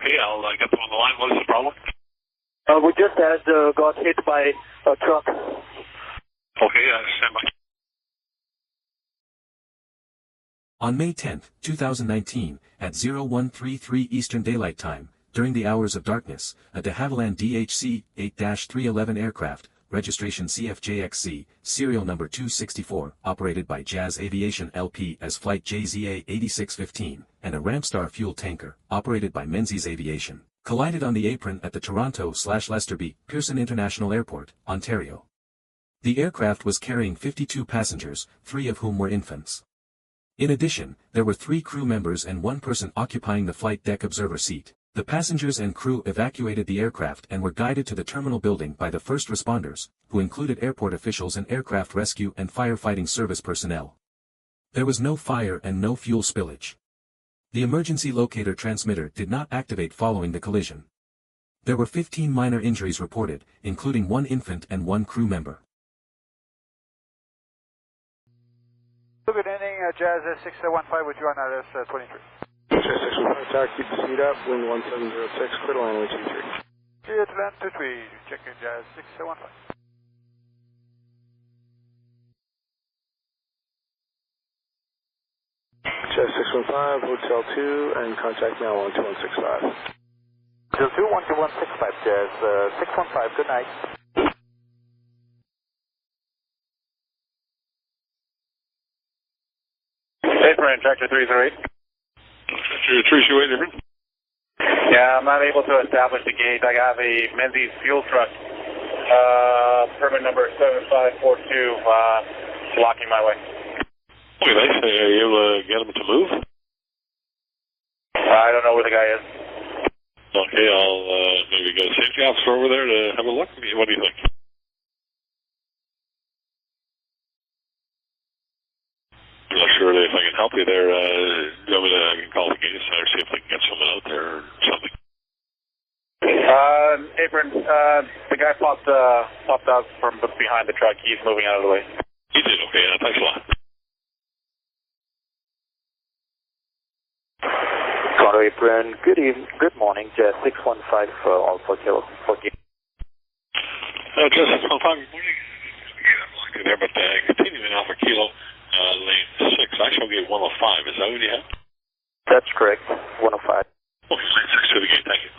Okay, I'll get them on the line. What is the problem? We just got hit by a truck. Okay, stand by. On May 10, 2019, at 0133 Eastern Daylight Time, during the hours of darkness, a de Havilland DHC-8-311 aircraft, registration CFJXC, serial number 264, operated by Jazz Aviation LP as flight JZA-8615, and a Ramstar fuel tanker, operated by Menzies Aviation, collided on the apron at the Toronto/Sudbury Pearson International Airport, Ontario. The aircraft was carrying 52 passengers, 3 of whom were infants. In addition, there were 3 crew members and 1 person occupying the flight deck observer seat. The passengers and crew evacuated the aircraft and were guided to the terminal building by the first responders, who included airport officials and aircraft rescue and firefighting service personnel. There was no fire and no fuel spillage. The emergency locator transmitter did not activate following the collision. There were 15 minor injuries reported, including 1 infant and 1 crew member. Good evening, Jazz Aviation with you on RS 23. Jazz 615, tower, keep the speed up, wind 1706, clear to land 23. Clear to land 23, checking Jazz 615. Jazz 615, Hotel 2, and contact now on 2165. Hotel 2, 12165, Jazz 615, good night. Apron, Tractor 308. Tractor 308, Yeah, I'm not able to establish the gate. I have a Menzies fuel truck, permit number 7542, blocking my way. Okay, nice. Are you able to get them to move? I don't know where the guy is. Okay, I'll maybe get a safety officer over there to have a look. What do you think? I'm not sure if I can help you there. You want me to, I can call the gate center, see if they can get someone out there or something. Apron, the guy popped out from behind the truck. He's moving out of the way. He did, okay. Thanks a lot. Toronto Apron, good morning, Jazz 615 Alpha Kilo 14. Jazz 615, good morning. I'm looking there, but continuing Alpha Kilo, lane 6, actual gate 105, is that what you have? That's correct, 105. Okay, lane 6 to the gate, thank you.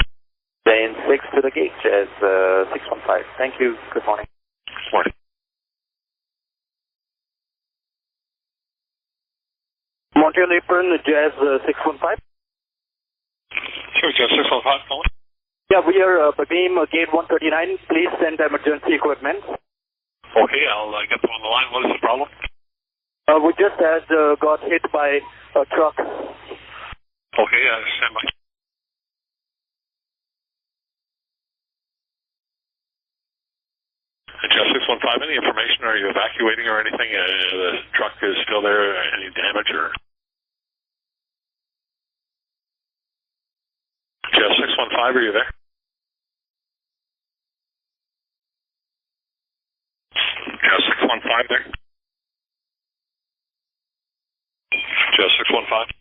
Lane 6 to the gate, Jazz 615. Thank you, good morning. Good morning. Montreal Apron, Jazz 615. Sure, Jazz 615, calling. Yeah, we are beam gate 139. Please send emergency equipment. Okay, I'll get them on the line. What is the problem? We just got hit by a truck. Okay, stand by. Jazz 615, any information? Are you evacuating or anything? The truck is still there. Any damage or? Jazz 615, are you there? Jazz 615 there? Jazz 615?